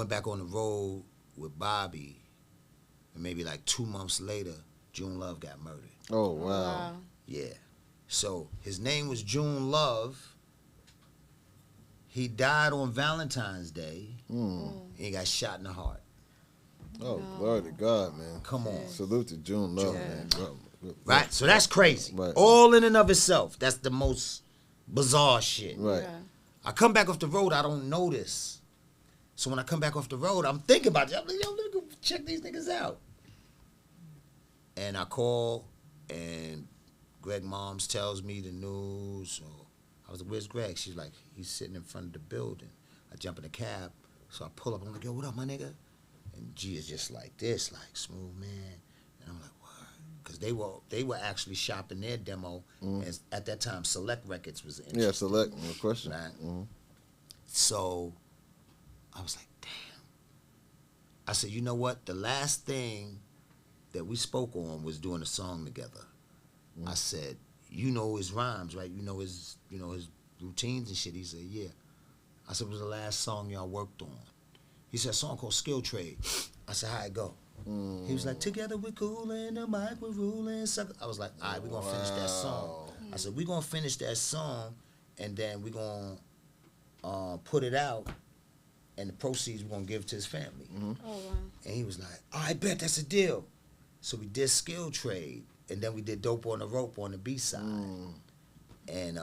went back on the road with Bobby, and maybe like 2 months later, June Love got murdered. Oh, wow. Yeah. So his name was June Love. He died on Valentine's Day. And he got shot in the heart. Oh, glory to God, man. Come on. Salute to June Love, man. Right? So that's crazy. Right. All in and of itself. That's the most bizarre shit. Right. Yeah. I come back off the road, I don't know this. So when I come back off the road, I'm thinking about it. I'm like, yo, let me go check these niggas out. And I call, and Greg Moms tells me the news. So I was like, where's Greg? She's like, he's sitting in front of the building. I jump in the cab, so I pull up. I'm like, yo, what up, my nigga? And G is just like this, like, smooth, man. And I'm like, what? Because they were actually shopping their demo. And at that time, Select Records was in. Yeah, Select, no question. Right? So I was like, damn. I said, you know what? The last thing that we spoke on was doing a song together. I said, you know his rhymes, right? You know his routines and shit. He said, yeah. I said, what was the last song y'all worked on? He said, a song called Skill Trade. I said, how it go? He was like, together we're cool and the mic we're ruling. I was like, all right, we're going to finish that song. I said, we're going to finish that song, and then we're going to put it out, and the proceeds we're going to give to his family. Oh, wow. And he was like, I bet that's a deal. So we did Skill Trade, and then we did Dope on the Rope on the B-side. And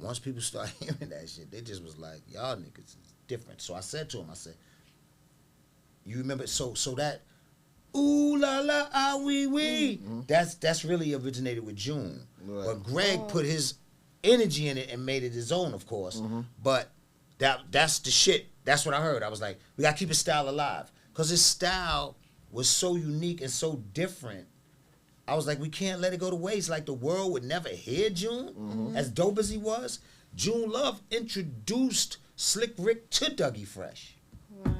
once people started hearing that shit, they just was like, y'all niggas is different. So I said to him, I said, you remember, so that, ooh la la ah wee wee, that's really originated with June. Right. But Greg put his energy in it and made it his own, of course. But that's the shit. That's what I heard. I was like, we gotta keep his style alive. Because his style was so unique and so different. I was like, we can't let it go to waste. Like, the world would never hear June, as dope as he was. June Love introduced Slick Rick to Dougie Fresh. Wow.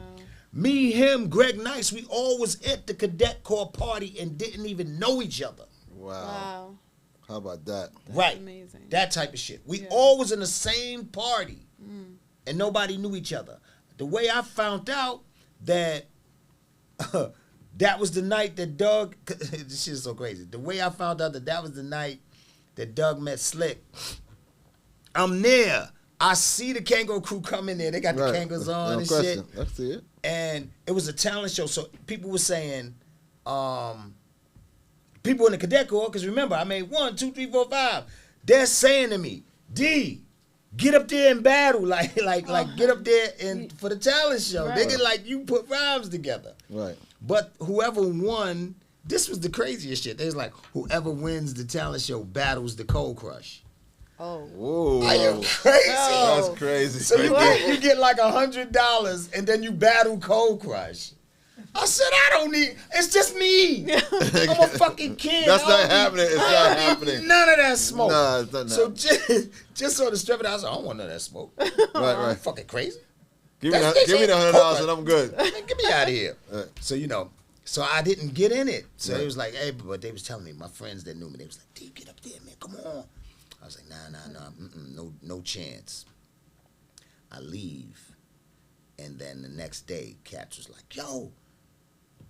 Me, him, Greg Nice, we all was at the Cadet Corps party and didn't even know each other. Wow. Wow. How about that? Right. Amazing. That type of shit. We Yeah. all was in the same party and nobody knew each other. The way I found out that that was the night that Doug, this shit is so crazy. The way I found out that was the night that Doug met Slick, I'm there. I see the Kango crew come in there. They got the Kangos on No and question. shit. I see it. And it was a talent show. So people were saying, people in the Cadet Corps, because remember, I made 1, 2, 3, 4, 5. They're saying to me, D, get up there and battle. Like get up there and for the talent show. Right. They get like, you put rhymes together. Right. But whoever won, this was the craziest shit. They was like, whoever wins the talent show battles the Cold Crush. Oh. Whoa. Are you crazy? That's crazy. So you get like $100 and then you battle Cold Crush. I said, I don't need, it's just me. I'm a fucking kid. That's I not don't happening. It's I not don't need happening. None of that smoke. Nah, it's not So just on the strip of it, I was like, I don't want none of that smoke. Right. Fucking crazy. Give me That's- the $100 and I'm good. Man, get me out of here. Right. So, so I didn't get in it. So Right. it was like, hey, but they was telling me, my friends that knew me, they was like, D, get up there, man, come on. I was like, nah, no chance. I leave. And then the next day, Cats was like, yo,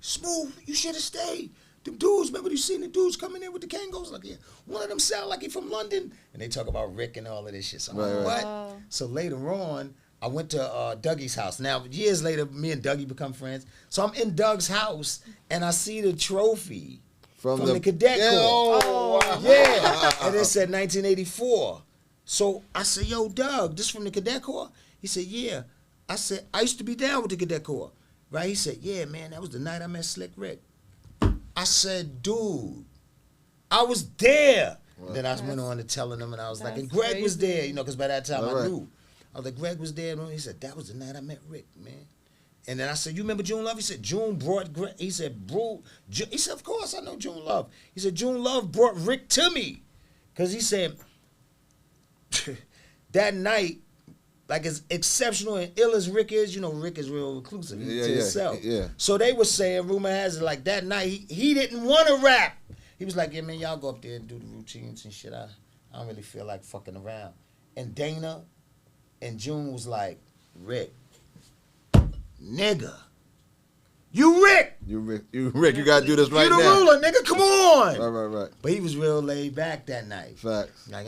Smooth, you should have stayed. Them dudes, remember you seen the dudes coming in with the Kangos? Like, yeah, one of them sound like he from London. And they talk about Rick and all of this shit. So I'm like, Right. what? Wow. So later on, I went to Dougie's house. Now, years later, me and Dougie become friends. So I'm in Doug's house, and I see the trophy from the Cadet Corps. Oh, wow. Yeah. And it said 1984. So I said, yo, Doug, this from the Cadet Corps? He said, yeah. I said, I used to be down with the Cadet Corps. Right? He said, yeah, man, that was the night I met Slick Rick. I said, dude, I was there. Wow. Then I went on to telling him, and I was like, and Greg was there, because by that time I knew. I was like, Greg was there. He said, that was the night I met Rick, man. And then I said, you remember June Love? He said, June brought Greg. He said, bro. He said, of course I know June Love. He said, June Love brought Rick to me. Because he said, that night, like as exceptional and ill as Rick is, Rick is real reclusive to himself. Yeah. So they were saying, rumor has it, like that night, he didn't want to rap. He was like, yeah, man, y'all go up there and do the routines and shit. I don't really feel like fucking around. And Dana and June was like, Rick, nigga, you Rick. You Rick, you gotta do this right You the now. ruler, nigga, come on. Right. But he was real laid back that night. Facts. Like,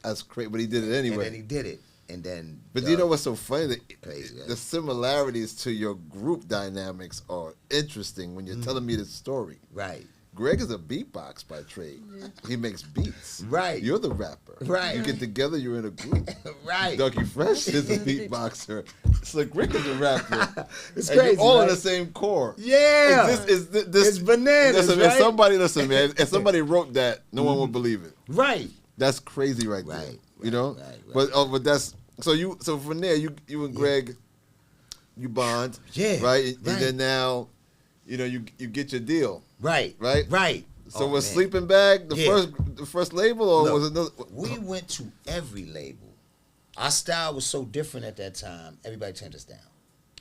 That's great, but he did it and anyway. then he did it. And then, But you know what's so funny? Crazy, right? The similarities to your group dynamics are interesting when you're telling me this story. Right. Greg is a beatbox by trade. He makes beats. Right. You're the rapper. Right. You get together, you're in a group. Right. Dougie Fresh is a beatboxer. Slick Rick is a rapper. It's and crazy, you're all in right? the same core. Yeah. Is this, It's bananas, listen, right? Listen, man. If somebody wrote that, no one would believe it. Right. That's crazy right there. You know? Right. But that's so from there you and Greg you bond. Yeah. Right? And Right. then now, you know, you get your deal. Right. Right? Right. So Oh, was man. Sleeping Bag Yeah. the first label or Look, was it another? We went to every label. Our style was so different at that time. Everybody turned us down.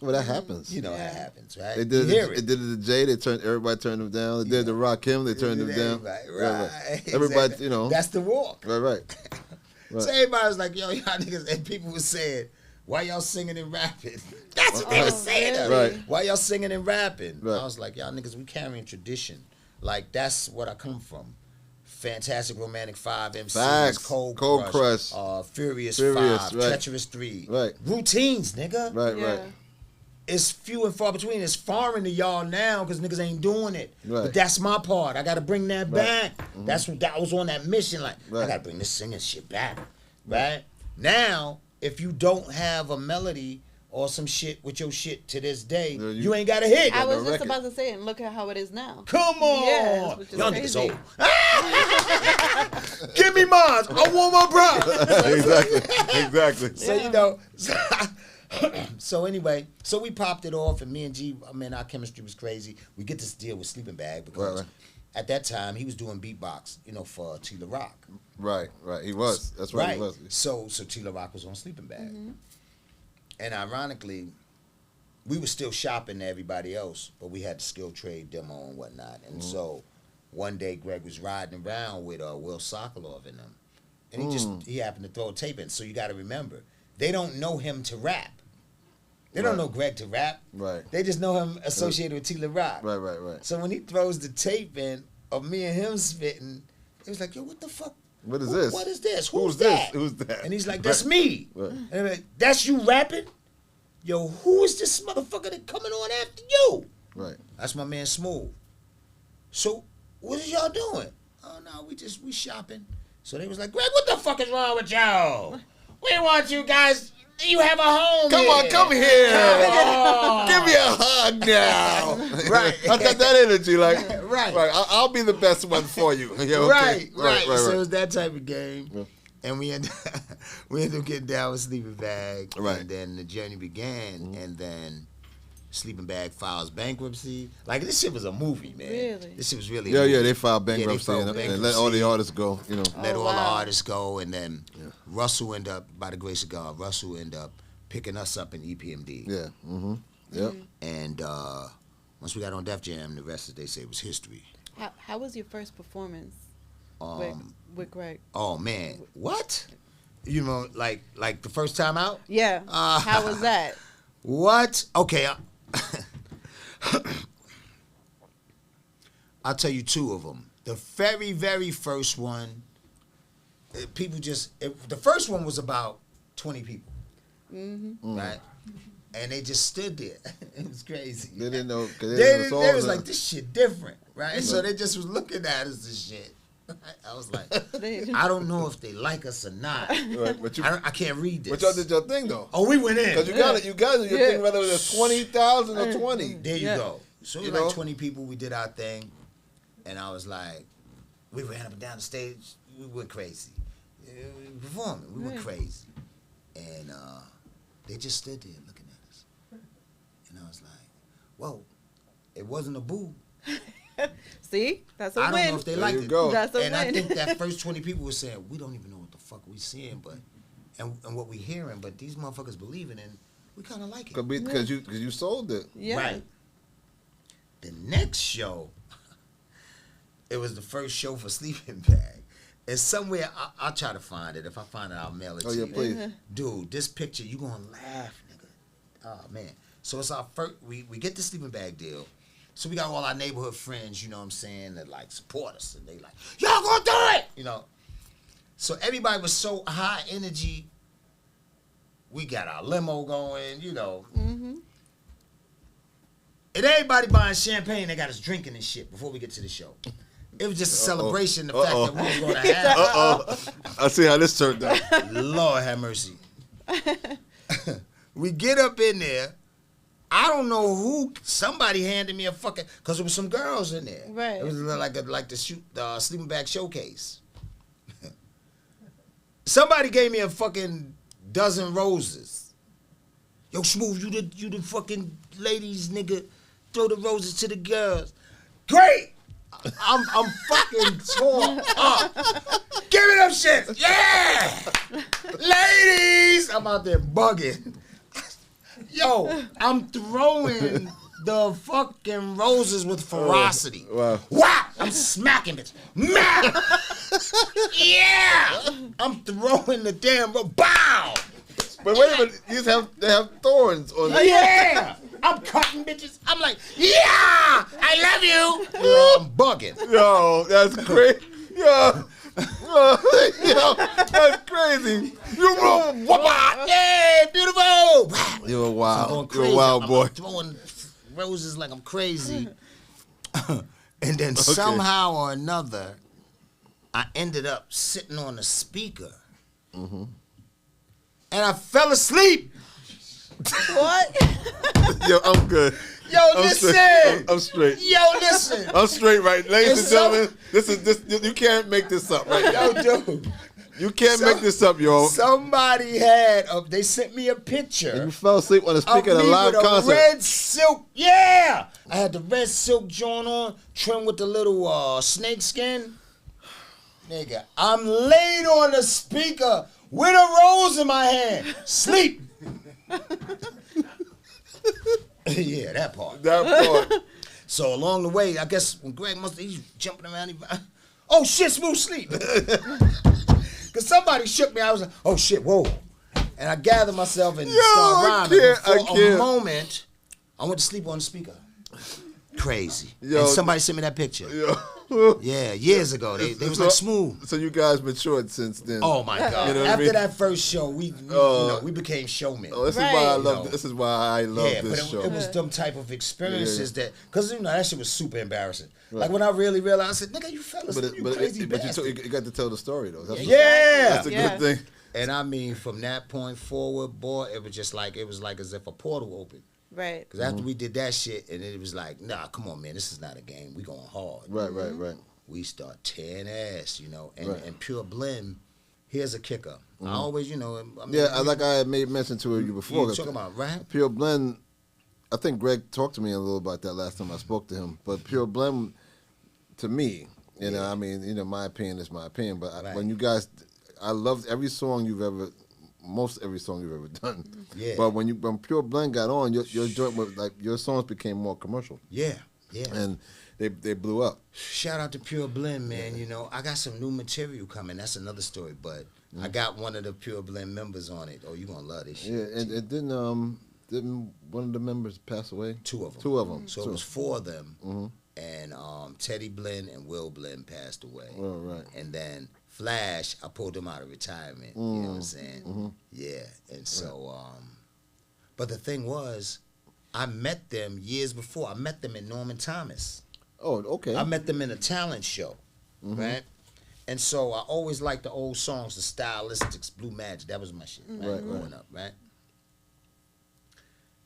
Well, that happens. You know how it happens, right? They did You hear it. They did it to Jay. Everybody turned them down. They did it to Rakim. They turned them down. Right. Everybody, Exactly. you know. That's the walk. Right. So everybody was like, yo, y'all niggas, and people were saying, why y'all singing and rapping? That's what they were saying. Right. Why y'all singing and rapping? Right. I was like, y'all niggas, we carrying tradition. Like, that's what I come from. Fantastic Romantic 5 MCs, Facts. Cold Crush. Furious 5, right. Treacherous 3. Right. Routines, nigga. Right. It's few and far between. It's foreign to y'all now because niggas ain't doing it. Right. But that's my part. I got to bring that back. That's what that was on that mission. Like, I Right. got to bring this singing shit back. Right? Now, if you don't have a melody or some shit with your shit to this day, Yeah, you ain't got a hit. I was no just record. about to say, and look at how it is now. Come on. Yes, which is Y'all crazy. niggas old. Give me mine. I want my brother. exactly. So, you know, so anyway, so we popped it off, and me and G, I mean, our chemistry was crazy. We get this deal with Sleeping Bag because Right. at that time he was doing beatbox, you know, for Tila Rock. Right. He was. That's right. He was. So Tila Rock was on Sleeping Bag, and ironically, we were still shopping to everybody else, but we had the skill trade demo and whatnot. And so one day Greg was riding around with Will Sokolov in them, and he happened to throw a tape in. So you got to remember, they don't know him to rap. They don't know Greg to rap. Right. They just know him associated with Tila Rock. Right. So when he throws the tape in of me and him spitting, it was like, yo, what the fuck? What is this? What is this? Who's that? this? Who's that? And he's like, that's me. Right. And I'm like, that's you rapping? Yo, who is this motherfucker that coming on after you? Right. That's my man Smooth. So what is y'all doing? Oh no, we shopping. So they was like, Greg, what the fuck is wrong with y'all? We want you guys. You have a home. Come on, come here. on. Give me a hug now. Right. I got that energy. Like, Right. I'll be the best one for you. Yeah, okay. Right. So it was that type of game. Yeah. And we ended up getting down with Sleeping Bag. Right. And then the journey began. And then Sleeping Bag files bankruptcy. Like, this shit was a movie, man. Really? This shit was really Yeah, a movie. they filed Yeah, they bankruptcy, filed and let all the bankruptcy. artists go. You know. Let Oh, all the wow. artists go. And then Russell ended up, by the grace of God, Russell ended up picking us up in EPMD. Yeah. Yep. And once we got on Def Jam, the rest, as they say, was history. How was your first performance Um, with Greg? Oh man, what? You know, like the first time out? Yeah. How was that? What? Okay. I'll tell you two of them. The very, very first one, the first one was about 20 people. Right? And they just stood there. It was crazy. They didn't know. 'Cause They they was like, this shit different, right? So they just was looking at us and shit. I was like, I don't know if they like us or not. Right, but I can't read this. But y'all did your thing though. Oh, we went in. Because you got it. Your thing, whether it was 20,000 or 20. There you go. So it You was like know? 20 people. We did our thing, and I was like, we ran up and down the stage. We went crazy. We were performing. We went crazy, and they just stood there looking at us, and I was like, whoa, it wasn't a boo. See? That's a I don't win. know if they There liked you it. go. That's a And I win. think that first 20 people were saying, we don't even know what the fuck we seeing, but and what we hearing, but these motherfuckers believing, and we kind of like it. Because you sold it. Yeah. Right. The next show, it was the first show for Sleeping Bag. And somewhere, I'll try to find it. If I find it, I'll mail it Oh to yeah, you. please. Dude, this picture, you gonna laugh, nigga. Oh, man. So it's our first. We get the sleeping bag deal. So we got all our neighborhood friends, you know what I'm saying, that like support us, and they like, y'all gonna do it, you know. So everybody was so high energy. We got our limo going, you know. Mm-hmm. And everybody buying champagne, they got us drinking and shit before we get to the show. It was just a celebration, the fact that we was going to have. I see how this turned out. Lord have mercy. We get up in there. I don't know who. Somebody handed me a fucking, because there was some girls in there. Right. It was like the sleeping bag showcase. Somebody gave me a fucking dozen roses. Yo, Smooth, you the fucking ladies, nigga. Throw the roses to the girls. Great. I'm fucking torn up. Give me them shit. Yeah. Ladies. I'm out there bugging. Yo, I'm throwing the fucking roses with ferocity. Wow. Wow. I'm smacking it. Yeah. I'm throwing the damn bow. But wait a minute, they have thorns on them. Yeah. I'm cutting bitches. I'm like, yeah, I love you. Yo, I'm bugging. Yo, that's great. Yo, that's crazy. You Yeah, beautiful. You're a I'm wild. going You're crazy. a wild boy. I'm throwing roses like I'm crazy. And then somehow or another, I ended up sitting on a speaker. Mm-hmm. And I fell asleep. What? Yo, I'm good. Yo, I'm listen. straight. I'm straight. Yo, listen. I'm straight, right, ladies It's and gentlemen. This you can't make this up, right now. Yo, dude. You can't make this up, yo. Somebody had they sent me a picture. And you fell asleep on a Of speaker at a me live with concert. red silk, yeah. I had the red silk joint on, trimmed with the little snake skin. Nigga, I'm laid on the speaker with a rose in my hand, sleep. Yeah, that part. That part. So along the way, I guess when Greg he's jumping around. Oh shit, Smooth sleep. Cause somebody shook me. I was like, oh shit, whoa. And I gathered myself and started rhyming. But for a moment, I went to sleep on the speaker. Crazy. Yo, and somebody sent me that picture. Yo. Yeah, years ago. They was like Smooth. So you guys matured since then. Oh my God. You know what I After mean? that first show, we became showmen. Oh, this Right. is why I You love. know. This is why I love Yeah, but this show. it was them type of experiences that, because that shit was super embarrassing. Right. Like when I really realized, I said, nigga, you fell asleep, you crazy but bastard. you got to tell the story though. That's Yeah. that's a Yeah. good thing. And I mean, from that point forward, boy, it was like as if a portal opened. Right. Because after we did that shit, and it was like, nah, come on, man, this is not a game. We going hard. Right. We start tearing ass, you know. And, Right. and Pure Blend, here's a kicker. I always, I mean, Yeah, like I had made mention to you before. you talking about, right? Pure Blend. I think Greg talked to me a little about that last time I spoke to him. But Pure Blend, to me, I mean, my opinion is my opinion. But Right. when you guys, I loved every song you've ever. Most every song you've ever done. Yeah. But when Pure Blend got on, your joint was like your songs became more commercial, Yeah. and they blew up. Shout out to Pure Blend, man. You know, I got some new material coming. That's another story. But I got one of the Pure Blend members on it. Oh, you gonna love this shit. Yeah, and it didn't one of the members pass away? Two of them. Two of them. So it was four of them. And Teddy Blend and Will Blend passed away. Oh, right. And then Flash, I pulled him out of retirement. You know what I'm saying? Yeah. And so, but the thing was, I met them years before. I met them in Norman Thomas. Oh, okay. I met them in a talent show, right? And so I always liked the old songs, the stylistics, Blue Magic. That was my shit, right? Right, Growing up, right?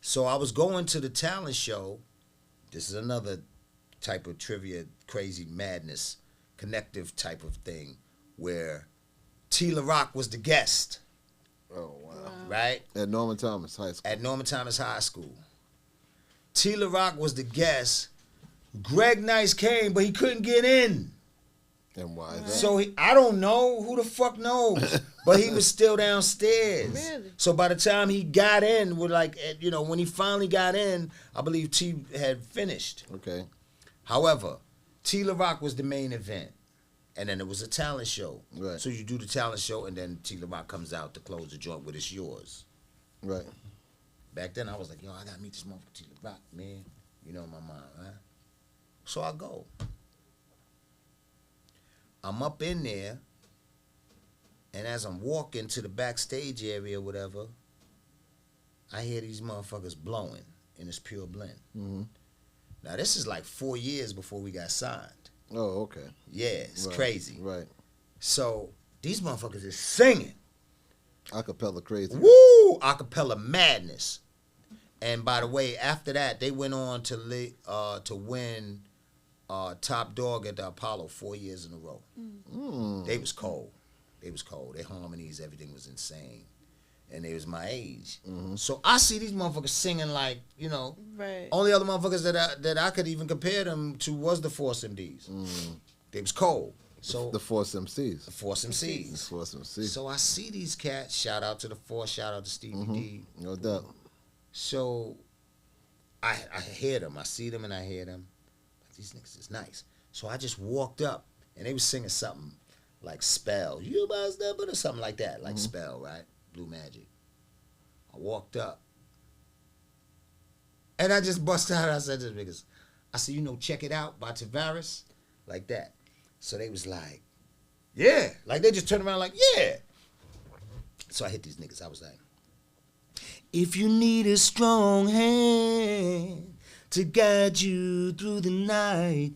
So I was going to the talent show. This is another type of trivia, crazy madness, connective type of thing, where T. La Rock was the guest, Oh, wow. right? At Norman Thomas High School. At Norman Thomas High School. T. La Rock was the guest. Greg Nice came, but he couldn't get in. And why is that? So I don't know. Who the fuck knows? But he was still downstairs. Really? So by the time he got in, when he finally got in, I believe T had finished. Okay. However, T. La Rock was the main event. And then it was a talent show. Right. So you do the talent show, and then T. La Rock comes out to close the joint with It's Yours. Right. Back then, I was like, yo, I gotta meet this motherfucker T La Rock, man. You know, in my mind, right? So I go. I'm up in there, and as I'm walking to the backstage area or whatever, I hear these motherfuckers blowing in this Pure Blend. Mm-hmm. Now, this is like 4 years before we got signed. Oh, okay. Yeah, it's Right, crazy. Right. So these motherfuckers is singing. Acapella crazy. Woo! Acapella madness. And by the way, after that, they went on to win Top Dog at the Apollo 4 years in a row. Mm. They was cold. They was cold. Their harmonies, everything was insane. And they was my age. Mm-hmm. So I see these motherfuckers singing like, you know, Right. only other motherfuckers that I could even compare them to was the Force MDs. They was cold. So The Force MCs. the Force The MCs. Force MCs. So I see these cats. Shout out to the Force. Shout out to Stevie D. No doubt. So I hear them. I see them and I hear them. These niggas is nice. So I just walked up and they was singing something like Spell. You must never or something like that. Like Spell, right? Blue Magic. I walked up. And I just busted out. I said to the niggas, I said, you know, Check It Out by Tavares? Like that. So they was like, yeah. Like they just turned around like, yeah. So I hit these niggas. I was like, if you need a strong hand to guide you through the night,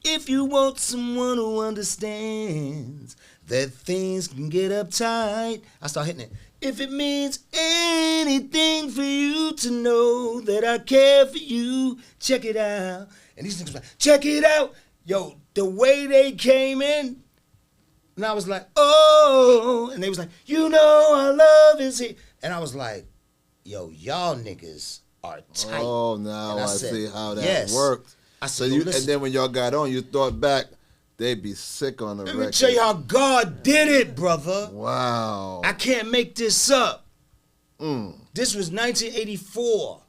if you want someone who understands that things can get uptight, I start hitting it. If it means anything for you to know that I care for you, check it out. And these niggas were like, check it out. Yo, the way they came in, and I was like, oh, and they was like, you know our love is here. And I was like, yo, y'all niggas are tight. Oh, now And I said, see how that yes. worked. I So said, you, listen, and then when y'all got on, you thought back, they'd be sick on the let record. me tell you how God did it, brother. Wow. I can't make this up. Mm. This was 1984.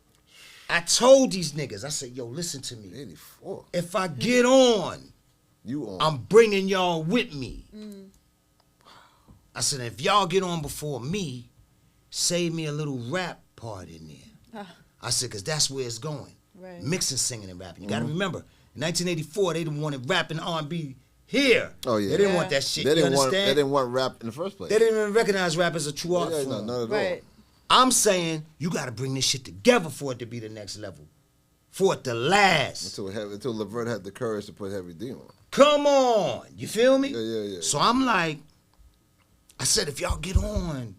I told these niggas, I said, yo, listen to me. 84. If I get on, You on? I'm bringing y'all with me. I said, if y'all get on before me, save me a little rap part in there. I said, because that's where it's going. Right. Mixing, singing, and rapping. You got to remember, in 1984, they didn't want it rapping R&B here. Oh, yeah. They didn't Yeah. want that shit. They You didn't want. understand? They didn't want rap in the first place. They didn't even recognize rap as a true art Yeah, form. not at all. Right. I'm saying you got to bring this shit together for it to be the next level, for it to last. Until Levert had the courage to put Heavy D on. Come on, you feel me? Yeah. So I'm like, I said, if y'all get on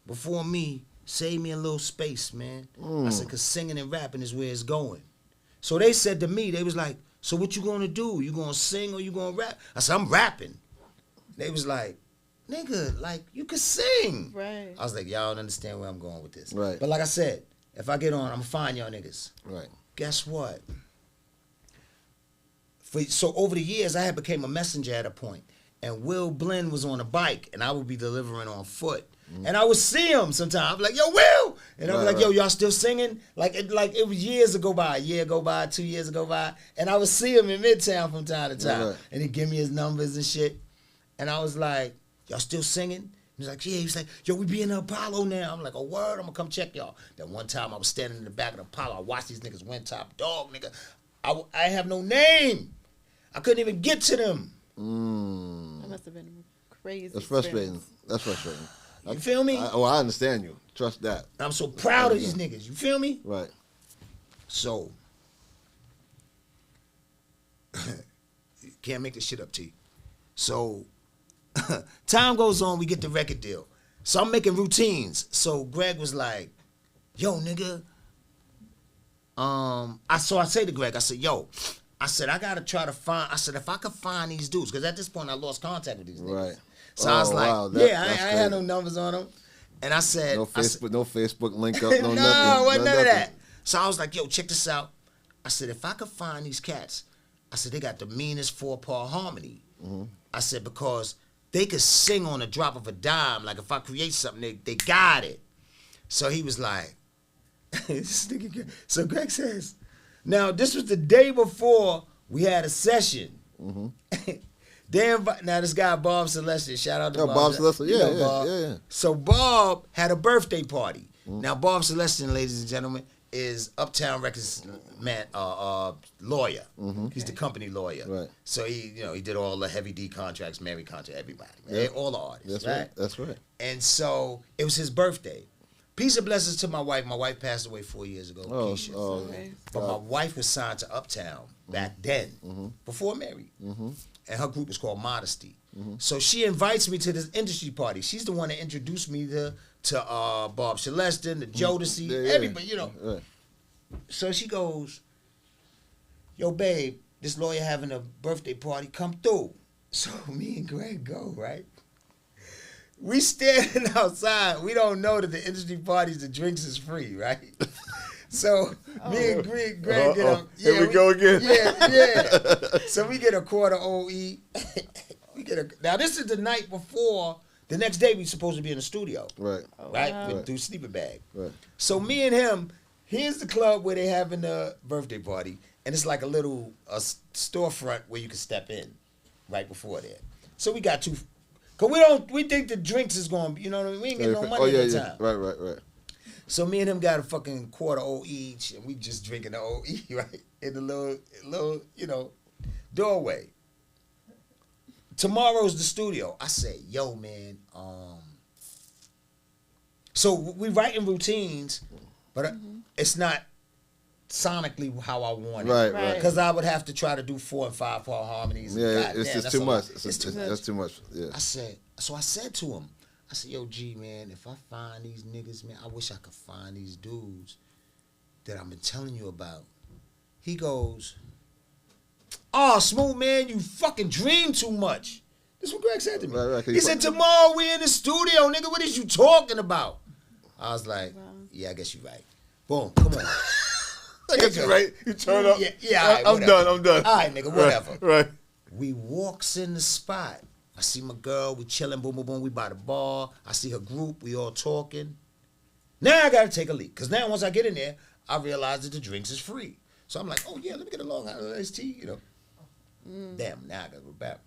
before me, save me a little space, man. I said, because singing and rapping is where it's going. So they said to me, they was like, so what you gonna do? You gonna sing or you gonna rap? I said, I'm rapping. They was like, nigga, like, you can sing. Right. I was like, y'all don't understand where I'm going with this. Right. But like I said, if I get on, I'm gonna find y'all niggas. Right. Guess what? So over the years, I had became a messenger at a point, and Will Blend was on a bike, and I would be delivering on foot, and I would see him sometimes. I'd be like, "Yo, Will," and I'd be Right, like, "Yo, right. y'all still singing?" Like it was years ago by, a year go by, 2 years ago by, and I would see him in Midtown from time to time, Right. and he'd give me his numbers and shit, and I was like, "Y'all still singing?" He's like, yeah. He's like, yo, we be in the Apollo now. I'm like, oh, word, I'm gonna come check y'all. Then one time I was standing in the back of the Apollo. I watched these niggas win Top Dog, nigga. I have no name. I couldn't even get to them. That must have been crazy. That's frustrating. experience. That's frustrating. You feel me? I understand you. Trust that. I'm so proud of these niggas. You feel me? Right. So, can't make this shit up, T. So, time goes on, we get the record deal. So I'm making routines. So Greg was like, yo, nigga. I say to Greg, I said, yo, I said, I gotta try to find, I said, if I could find these dudes, because at this point I lost contact with these niggas. Right. So I was Oh, like, wow, yeah, I that's ain't had crazy. no numbers on them. And I said, No I said, Facebook link up. No, no, nothing. wasn't none of nothing. that. So I was like, yo, check this out. I said, if I could find these cats, I said, they got the meanest 4-part harmony. I said, because they could sing on the drop of a dime. Like, if I create something, they got it. So he was like, this nigga Greg. So Greg says, now, this was the day before we had a session. Now, this guy, Bob Celeste, shout out to Oh, Bob. Bob Celeste, You yeah, know yeah, Bob. yeah. So Bob had a birthday party. Now, Bob Celestin, ladies and gentlemen, is Uptown Records man, lawyer. He's the company lawyer. Right. So he did all the Heavy D contracts, Mary contract, everybody, man. All the artists. That's right. And so it was his birthday. Peace and blessings to my wife. My wife passed away 4 years ago, Keisha. Okay. But my wife was signed to Uptown back then, before Mary. And her group was called Modesty. So she invites me to this industry party. She's the one that introduced me to Bob Celestin, the Jodeci, everybody, Right. So she goes, yo, babe, this lawyer having a birthday party, come through. So me and Greg go, right? We standing outside. We don't know that the industry parties, the drinks is free, right? So me and Greg get a Here we go again. Yeah. So we get a quarter OE. Now this is the night before. The next day we supposed to be in the studio, Right. right? wow. With do sleeping bag. Right. So me and him. Here's the club where they having the birthday party, and it's like a little storefront where you can step in, right before there. So we got two. Cause we think the drinks is gonna be, you know what I mean? We ain't getting no money at the time. Right. So me and him got a fucking quarter O each, and we just drinking the OE, right? In the little, doorway. Tomorrow's the studio. I say, yo, man, so we writing routines, but it's not sonically how I want it. Right. Because I would have to try to do 4 and 5 part harmonies. Yeah, God it's damn, just that's too a much. lot. It's too much. That's too much. Yeah. I said to him, yo, G, man, if I find these niggas, man, I wish I could find these dudes that I've been telling you about. He goes, oh, Smooth, man, you fucking dream too much. This is what Greg said to me. Right, he said, tomorrow we in the studio, nigga, what is you talking about? I was like, Wow. yeah, I guess you're right. Boom, come on. I guess you're right. You turn up. Yeah, all right, I'm whatever. done. All right, nigga, whatever. Right. We walks in the spot. I see my girl. We chilling. Boom, boom, boom. We by the bar. I see her group. We all talking. Now I gotta take a leak. Cause now once I get in there, I realize that the drinks is free. So I'm like, oh yeah, let me get a Long Island iced tea. Damn. Now I gotta go back.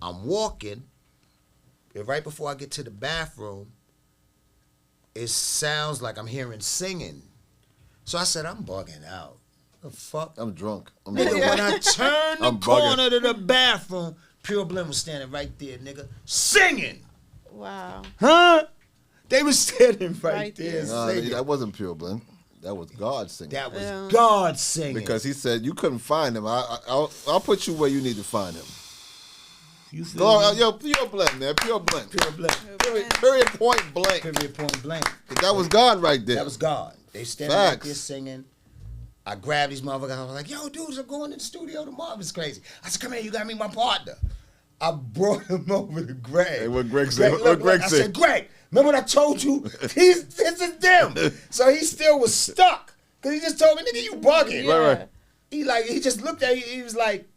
I'm walking. And right before I get to the bathroom, it sounds like I'm hearing singing. So I said, I'm bugging out. The fuck? I'm drunk. Nigga, when I turned the I'm bugging. corner to the bathroom, Pure Blend was standing right there, nigga, singing. Wow. Huh? They was standing right there Nah, singing. that wasn't Pure Blend. That was God singing. That was Yeah. God singing. Because he said you couldn't find him. I'll put you where you need to find him. you feel Go, me? yo, Pure Blend, man. Pure Blend. Pure Blend. Period, point blank. Period, point blank. That was God right there. That was God. They standing right Facts. there singing. I grabbed these motherfuckers. I was like, yo, dudes, I'm going to the studio tomorrow. It's crazy. I said, come here, you got to meet my partner. I brought him over to Greg. Hey, what Greg said? Look, What Greg I said? said, Greg, remember what I told you? This is them. So he still was stuck. Because he just told me, nigga, you bugging. Yeah. Right. He just looked at me. He was like,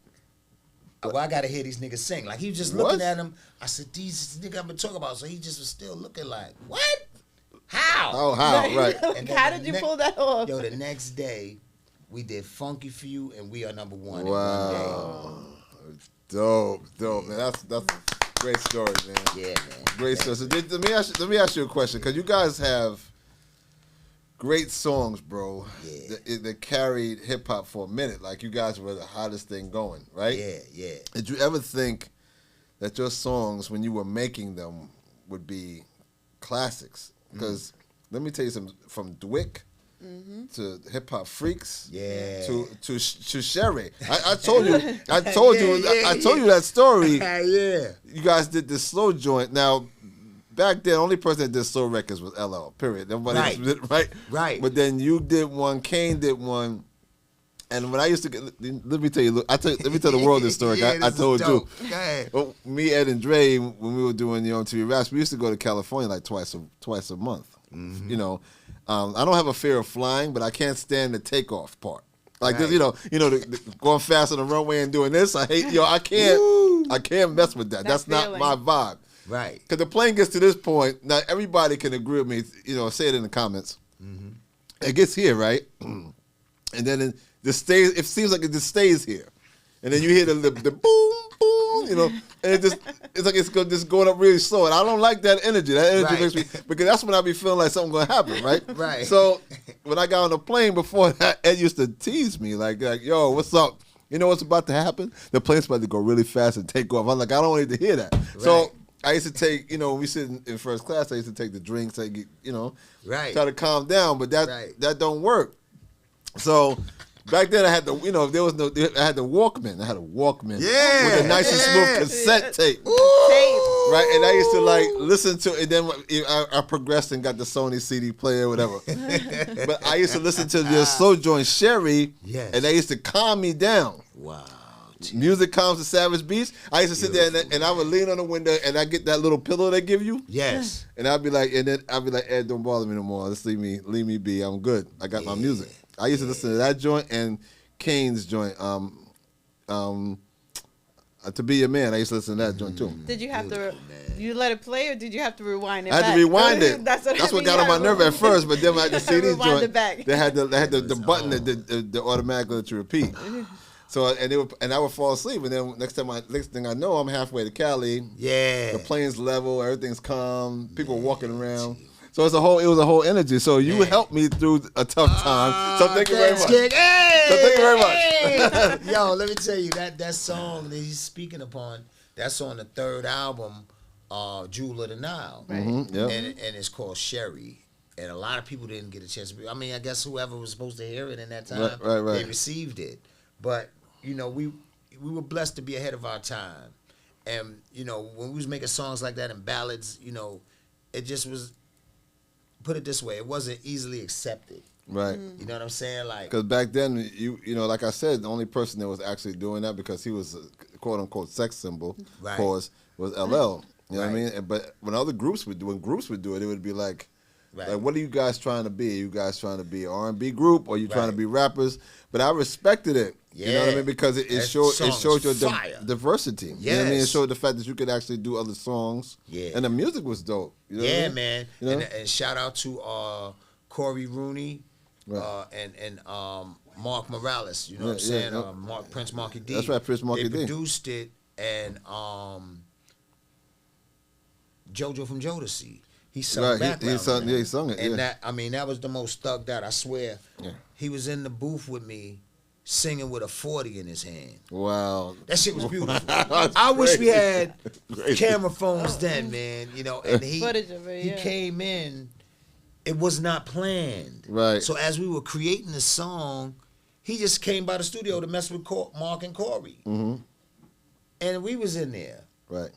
well, I got to hear these niggas sing. Like, he was just looking What? at him. I said, these niggas I've been talking about. So he just was still looking like, what? How? Oh, how? Right. And How then did you the pull that off? Yo, the next day, we did Funky for You, and we are number one in one Wow. Dope, man. That's a great story, man. day. Yeah, man. Great story. So let me ask you a question, because you guys have great songs, bro. Yeah. That carried hip hop for a minute. Like you guys were the hottest thing going, right? Yeah. Did you ever think that your songs, when you were making them, would be classics? Because let me tell you something. From Dwick to Hip Hop Freaks, Yeah. to Sherry. I told you that story. Yeah. You guys did this slow joint. Now, back then, only person that did slow records was LL. Period. Nobody else did, right? Right. But then you did one. Kane did one. And when I used to get, let me tell you, look, let me tell the world this story. Yeah, I this is told you. dope. Go ahead. Well, me, Ed, and Dre, when we were doing MTV Raps, we used to go to California like twice a month. Mm-hmm. You know, I don't have a fear of flying, but I can't stand the takeoff part. Like this, Right. the going fast on the runway and doing this. I hate, I can't mess with that. That That's not feeling. my vibe. Right. Because the plane gets to this point, now everybody can agree with me. Say it in the comments. Mm-hmm. It gets here, right, and then it just stays. It seems like it just stays here, and then you hear the boom, boom, you know, and it's like it's just going up really slow, and I don't like that energy. That energy Right. makes me, because that's when I be feeling like something gonna happen, right? Right. So when I got on the plane before that, Ed used to tease me like, yo, what's up? You know what's about to happen? The plane's about to go really fast and take off. I'm like, I don't need to hear that. So Right. I used to take, you know, when we sit in first class, I used to take the drinks, I get, you know, Right. try to calm down, but that Right. that don't work. So back then I had the, you know, there was no, I had the Walkman. I had a Walkman Yeah. with a nice and smooth Yeah. cassette tape. Tape. Right, and I used to like listen to, and then I progressed and got the Sony CD player, whatever. But I used to listen to the slow joint Sherry, Yes. and they used to calm me down. Wow. Music calms the savage beast. I used to sit there and I would lean on the window, and I get that little pillow they give you, Yes. and I'd be like, Ed, don't bother me no more. Just leave me be. I'm good. I got my music. I used to listen to that joint and Kane's joint. To Be Your Man, I used to listen to that joint too. Did you have to? Beautiful, man. You let it play, or did you have to rewind it? I had back? to rewind it. That's what got on my nerve at first, but then I had the CD Rewind joint. it back. They had the was button on. that automatically let you repeat. So and I would fall asleep, and then next thing I know, I'm halfway to Cali. Yeah. The plane's level, everything's calm, people walking around. So it was a whole energy. So you helped me through a tough time. So thank you very much. King. Hey, So thank you very much. hey. Yo, let me tell you that song that he's speaking upon. That's on the third album, Jewel of the Nile, Yep. and it's called Sherry. And a lot of people didn't get a chance to. I mean, I guess whoever was supposed to hear it in that time, Right. they received it. But you know, we were blessed to be ahead of our time. And you know, when we was making songs like that and ballads, you know, it just was. Put it this way, it wasn't easily accepted. Right. You know what I'm saying? Like, Because back then, you know, like I said, the only person that was actually doing that, because he was a quote unquote sex symbol, Right. of course, was LL. You know what I Right. mean? But when other groups would do it, it would be like, Right. like, what are you guys trying to be? Are you guys trying to be an R&B group, or are you trying to Right. be rappers? But I respected it. You know what I Yeah. mean? Because it That showed song your is fire. diversity. You know what I mean? It Yes. showed the fact that you could actually do other songs. Yeah. And the music was dope. You know what I yeah, mean? man. You know? And shout out to Corey Rooney Right. and Mark Morales. You know what I'm Yeah, saying? yeah. Prince Marky D. That's right, Prince Marky they D. produced it, and JoJo from Jodeci. He sung Right, background. he sung- on yeah, that. he sung it, And yeah. that was the most thugged out. I swear. Yeah. He was in the booth with me, singing with a 40 in his hand. Wow. That shit was beautiful. That's I wish we crazy. had Crazy. camera phones then, man. You know, and Footage of it, he yeah. came in. It was not planned. Right. So as we were creating the song, he just came by the studio to mess with Mark and Corey, and we was in there. Right.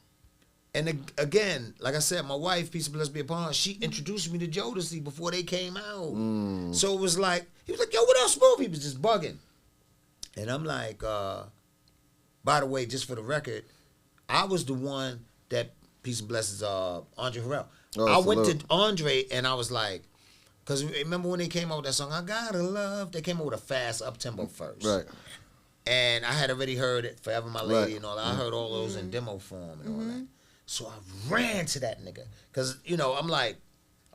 And again, like I said, my wife, peace and blessings be upon her, she introduced me to Jodeci before they came out. So it was like, he was like, yo, what else, Smooth? He was just bugging. And I'm like, by the way, just for the record, I was the one that, peace and blessings, Andre Harrell. Oh, I went salute. to Andre and I was like, because remember when they came out with that song, I Gotta Love, they came out with a fast up-tempo first. Right. And I had already heard it, Forever My Lady Right. and all that. I heard all those in demo form and all that. So I ran to that nigga. Because, you know, I'm like,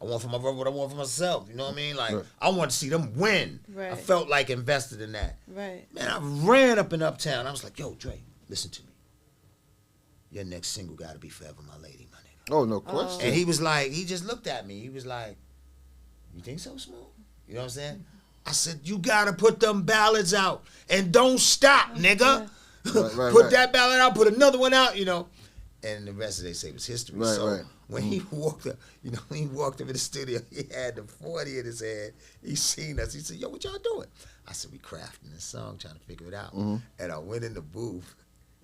I want for my brother what I want for myself. You know what I mean? Like, Right. I want to see them win. Right. I felt like invested in that. Right. Man, I ran up in Uptown. I was like, yo, Dre, listen to me. Your next single got to be Forever My Lady, my nigga. Oh, no question. And he was like, he just looked at me. He was like, you think so, Smooth? You know what I'm saying? I said, you got to put them ballads out. And don't stop, nigga. Right, Put right. that ballad out, put another one out, you know. And the rest of they say was history. Right, so right. when he walked up, when he walked up in the studio, he had the 40 in his hand. He seen us. He said, yo, what y'all doing? I said, we crafting this song, trying to figure it out. Mm-hmm. And I went in the booth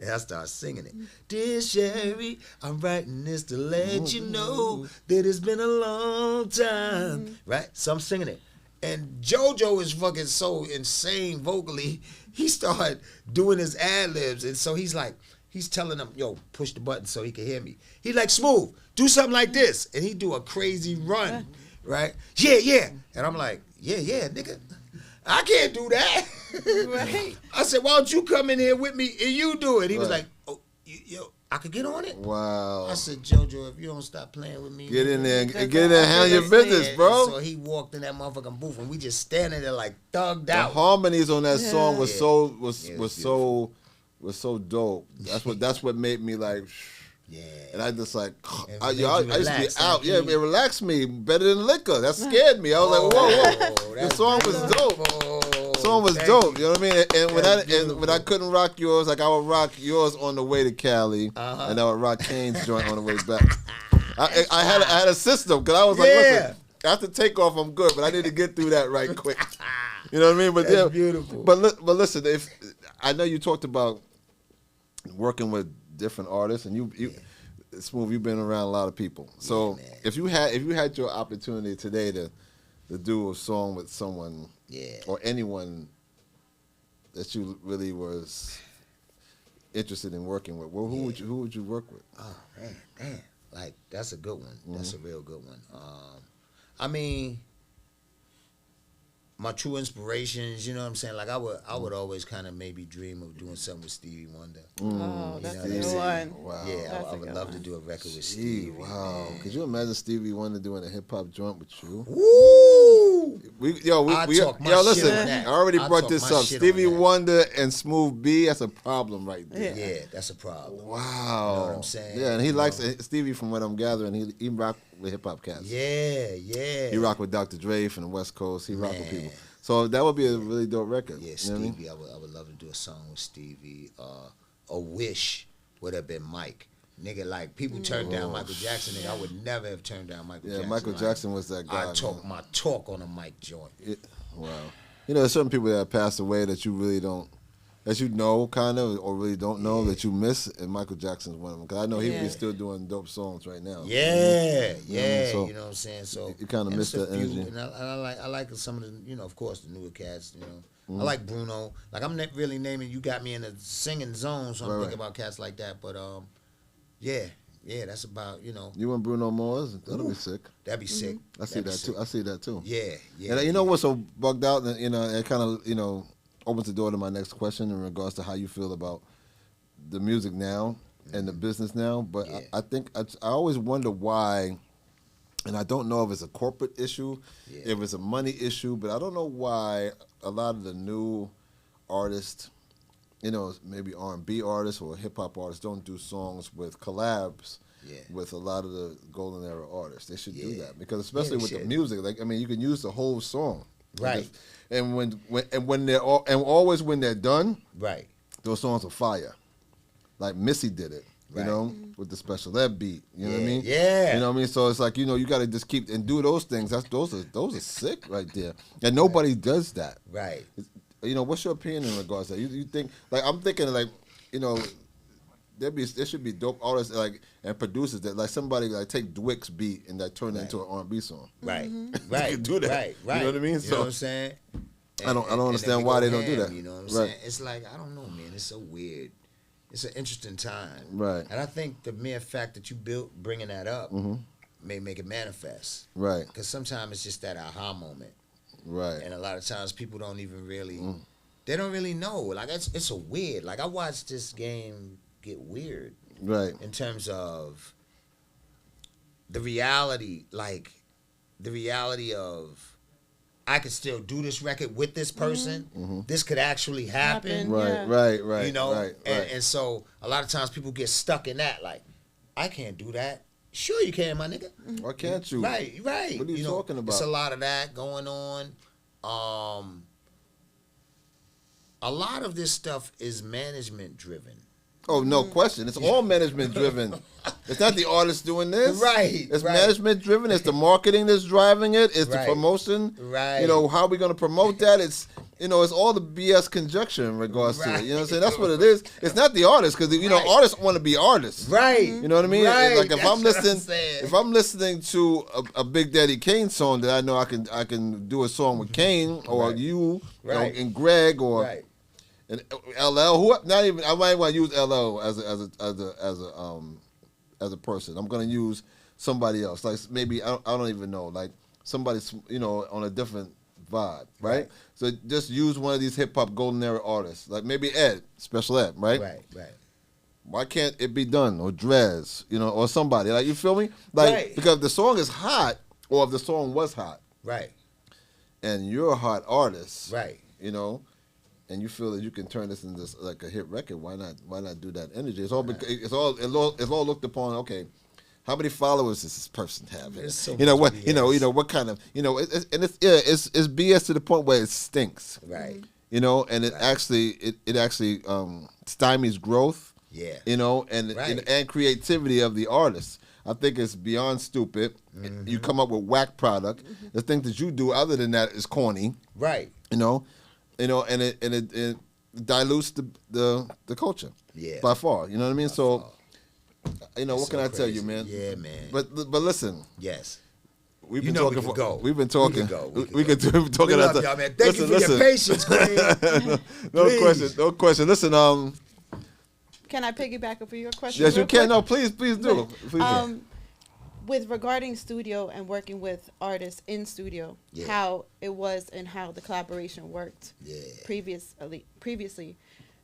and I started singing it. Dear Sherry, I'm writing this to let you know that it's been a long time. Right? So I'm singing it. And JoJo is fucking so insane vocally. He started doing his ad-libs. And so he's like, he's telling them, yo, push the button so he can hear me. He's like, Smooth, do something like this. And he do a crazy run, right? Yeah. And I'm like, yeah, nigga. I can't do that. Right. I said, why don't you come in here with me and you do it? He was Right. like, oh, yo, I could get on it? Wow. I said, JoJo, if you don't stop playing with me. Get in there and Because get in there and handle your business, bro. So he walked in that motherfucking booth and we just standing there like thugged The out. harmonies on that song was Yeah. so Yeah, it was so was so dope. That's what made me like. Yeah. And I just like, It I made you used to be relax, out. huh, Yeah, Keith? it relaxed me better than liquor. That scared me. I was like, whoa. The that's song was dope. beautiful. The song was Thank dope. You know what I mean? And That's when I couldn't rock yours, like I would rock yours on the way to Cali, Uh-huh. and I would rock Kane's joint on the way back. I had a system because I was like, Yeah. listen, after takeoff I'm good, but I need to get through that right quick. You know what I mean? But That's yeah, beautiful. But listen, if I know you talked about working with different artists, and you Smooth, you've been around a lot of people. So Yeah, man. if you had your opportunity today to do a song with someone, Yeah. or anyone that you really was interested in working with, well, who would you work with? Oh man, damn! Like that's a good one. That's a real good one. I mean, my true inspirations. You know what I'm saying? Like I would always kind of maybe dream of doing something with Stevie Wonder. Oh, that's know a what good I'm one. saying? Wow. Yeah, That's I a would good love one. to do a record with Gee, Stevie. wow. man. Could you imagine Stevie Wonder doing a hip hop joint with you? Woo! I talk my shit listen, on that. I already I brought talk this my up. shit Stevie on that. Wonder and Smooth B, that's a problem right there. Yeah. Yeah, that's a problem. Wow. You know what I'm saying? Yeah, and he You likes know? Stevie, from what I'm gathering, he rock with hip hop cats. Yeah, yeah. He rock with Dr. Dre from the West Coast. He rock with Man. people. So that would be a really dope record. Yeah, You know what I mean? Stevie. I would love to do a song with Stevie. A Wish would have been Mike. Nigga, like people turned down Michael Jackson. Nigga, I would never have turned down Michael Yeah, Jackson. Michael Like, Jackson was that guy. I talk man. my talk on a mic joint. Wow. You know, there's certain people that passed away that you really don't, that you know kind of, or really don't know that you miss, and Michael Jackson's one of them. Because I know he'd be Yeah. still doing dope songs right now. Yeah, yeah. so you know what I'm saying? So you kinda and miss it's a that few, energy. And I like some of the, you know, of course, the newer cats. You know, Mm-hmm. I like Bruno. Like I'm not really naming. You got me in the singing zone, so I'm Right, thinking about cats like that. But yeah, that's about, you know, You and Bruno Mars, that'll be Oof. sick. that'd be sick. I see That'd be that too. sick. I see that too. Yeah, yeah. And you know what's so bugged out? And, you know, it kind of, you know, opens the door to my next question in regards to how you feel about the music now and the business now. But Yeah. I think I always wonder why, and I don't know if it's a corporate issue, Yeah. if it's a money issue, but I don't know why a lot of the new artists, you know, maybe R&B artists or hip hop artists don't do songs with collabs. Yeah. With a lot of the golden era artists, they should do Yeah. that, because especially they with the should. music, like I mean, you can use the whole song, Right. And when they're always when they're done, Right. those songs are fire. Like Missy did it, you Right. know, with the special ed beat. You know what I mean? Yeah. You know what I mean? So it's like, you know, you got to just keep and do those things. Those are sick right there, and nobody does that. Right. You know, what's your opinion in regards to that? You think, like, I'm thinking, like, you know, there should be dope artists like and producers that like somebody like take Dwick's beat and that turn it into an R&B song. Right. Mm-hmm. Right. can do that. Right. You Right. know what I mean? You So- know what I'm saying? I don't then understand we why go they don't do ham, that. You know what I'm Right. saying? It's like, I don't know, man. It's so weird. It's an interesting time. Right. And I think the mere fact that you bringing that up may make it manifest. Right, Because sometimes it's just that aha moment. right. And a lot of times people don't even really, they don't really know. Like, it's a weird. Like, I watched this game get weird Right. in terms of the reality, like the reality of I could still do this record with this person. This could actually happen. Happen. Right, Yeah. right. You know, right, and, right. and so a lot of times people get stuck in that. Like, I can't do that. Sure, you can, my nigga. Why can't you? Right, right. What are you know, talking about? It's a lot of that going on. A lot of this stuff is management driven. Oh, no question. It's all management driven. It's not the artist doing this. Right, It's right. management driven. It's the marketing that's driving it. It's the Right, promotion. right. You know, how are we going to promote that? It's, you know, it's all the BS conjecture in regards to it. You know what I'm saying? That's what it is. It's not the artist, because, you know, Right. artists want to be artists. Right. You know what I mean? Right. Like if That's I'm what listening, saying. if I'm listening to a Big Daddy Kane song that I know I can do a song with Kane or Right. you Right. know, and Greg or Right. and LL, who not even I might want to use LL as a person. I'm gonna use somebody else, like maybe I don't even know, like somebody, you know, on a different vibe, right? Right. So just use one of these hip hop golden era artists, like maybe Ed, Special Ed, right? Right. Right. Why can't it be done, or Drez, you know, or somebody, like, you feel me? Like, Right. because if the song is hot, or if the song was hot, Right. and you're a hot artist, Right. you know, and you feel that you can turn this into like a hit record, why not do that energy? It's all looked upon. Okay, how many followers does this person have? There's so You know much what? BS. You know what kind of it's BS to the point where it stinks. Right. You know, and it Right. actually stymies growth. Yeah. You know, and Right. and creativity of the artist. I think it's beyond stupid. Mm-hmm. You come up with whack product. The thing that you do other than that is corny. Right. You know, and it dilutes the culture. Yeah. By far. You know what I mean? So, you know, It's what can so I tell you, crazy. man? Yeah, man. But listen, Yes. we've You been know we talking could go. We've been We talking. could go. We've been talking. We love after- y'all, man. Thank you for your patience, Queen. No Please. question. Listen, Can I piggyback up for your question? yes, you real can. quick? No, please do. Please do. With regarding studio and working with artists in studio, Yeah. how it was and how the collaboration worked Yeah. previously,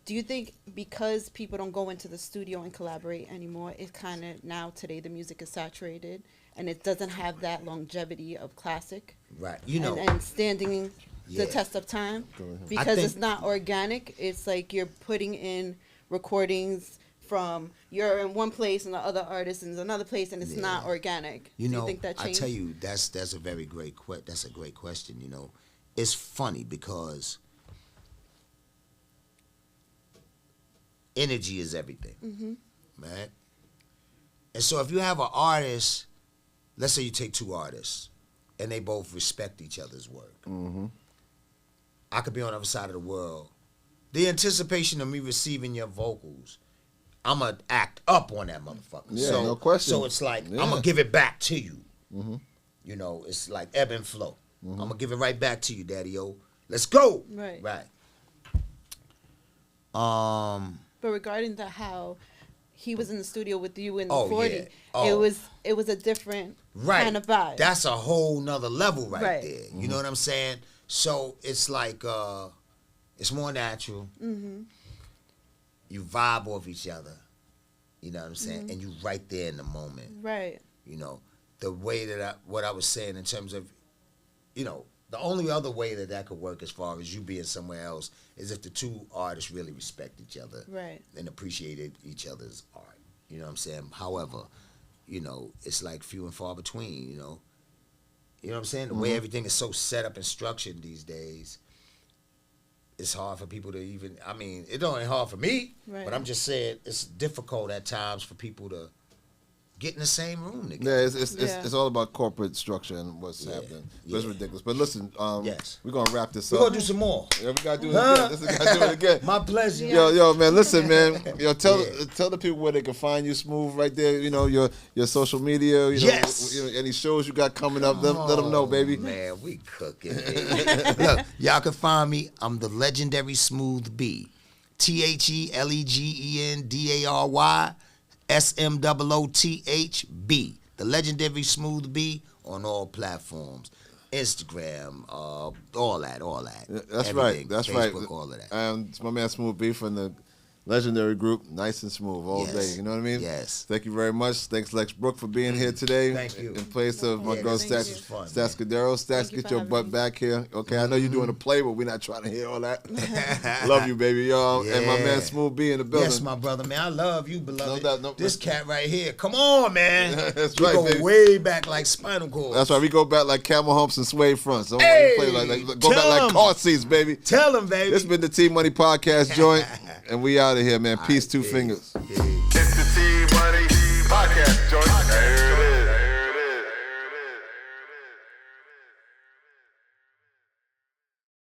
do you think because people don't go into the studio and collaborate anymore, it's kind of now today the music is saturated and it doesn't have that longevity of classic Right. You know. and standing Yeah. the test of time ahead. because it's think- not organic. It's like you're putting in recordings from you're in one place and the other artist is another place and it's Yeah. not organic. You Do know, you think that I changed? tell you, that's a very great that's a great question. You know, it's funny because energy is everything, right? And so if you have an artist, let's say you take two artists, and they both respect each other's work. I could be on the other side of the world. The anticipation of me receiving your vocals, I'm going to act up on that motherfucker. Yeah, so, no question. So it's like, Yeah. I'm going to give it back to you. You know, it's like ebb and flow. I'm going to give it right back to you, Daddy-O. Let's go. Right. Right. But regarding the how he was in the studio with you in the Oh, 40, yeah. Oh. it was a different Right. kind of vibe. That's a whole nother level right, Right. there. You know what I'm saying? So it's like it's more natural. You vibe off each other. You know what I'm saying? And you right there in the moment. right. You know, the way that what I was saying in terms of, you know, the only other way that could work as far as you being somewhere else is if the two artists really respect each other Right. and appreciated each other's art. You know what I'm saying? However, you know, it's like few and far between, you know. You know what I'm saying? The way everything is so set up and structured these days, it's hard for people to even, I mean, it don't ain't hard for me, Right. but I'm just saying it's difficult at times for people to get in the same room Yeah, together. it's all about corporate structure and what's Yeah, happening. But it's yeah. ridiculous. But listen, Yes. we're gonna wrap this We're up. going to do some more. Yeah, we gotta do it again. This is gotta do it again. My pleasure. Yo, man, listen, man. Yo, tell Yeah. tell the people where they can find you, Smooth, right there. You know your social media. You know, Yes. you know, any shows you got coming up. Let them know, baby. Man, we cooking. Baby. Look, y'all can find me. I'm the legendary Smooth B. TheLegendarySmoothB. The legendary Smooth B on all platforms. Instagram, all that. Yeah, that's Everything. right. That's Facebook, right. all of that. It's my man Smooth B from the legendary group, Nice and Smooth all Yes. day. You know what I mean? Yes. Thank you very much. Thanks, Lex Brook, for being here today. Thank you. In place of my Yeah, girl this Stats was fun, Stats Cadero. Stats, Thank you get for your having butt me. back here. Okay, I know you're doing a play, but we're not trying to hear all that. Love you, baby, y'all. And my Yeah. man Smooth B in the building. Yes, my brother, man. I love you, beloved. doubt, no- this cat right here. Come on, man. That's we right, go baby. way back like spinal cord. That's right. We go back like camel humps and suede fronts. Don't Hey, play go back tell like 'em. car seats, baby. Tell him, baby. This has been the T Money Podcast joint, and we out of here, man. Peace, All right, two peace. fingers. Peace.